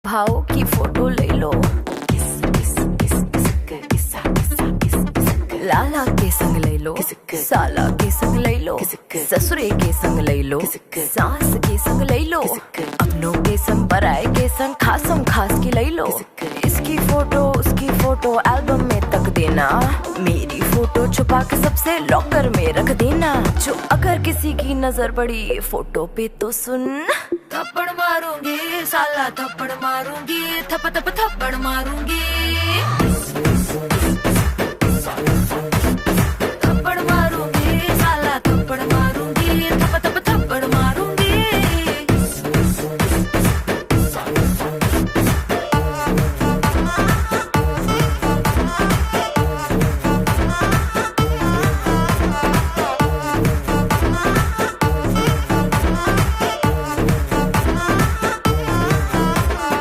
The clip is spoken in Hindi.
भाव की फोटो ले लो, लाला के संग ले लो, साला के संग ले लो, ससुरे के संग ले लो, सास के संग ले लो, अपनों के संग पराए के संग खासम खास की ले लो। इसकी फोटो उसकी फोटो एल्बम में तक देना, मेरी फोटो छुपा के सबसे लॉकर में रख देना। जो अगर किसी की नजर पड़ी फोटो पे तो सुन, थप्पड़ मारूंगी साला थप्पड़ मारूंगी, थप थप थप्पड़ मारूंगी।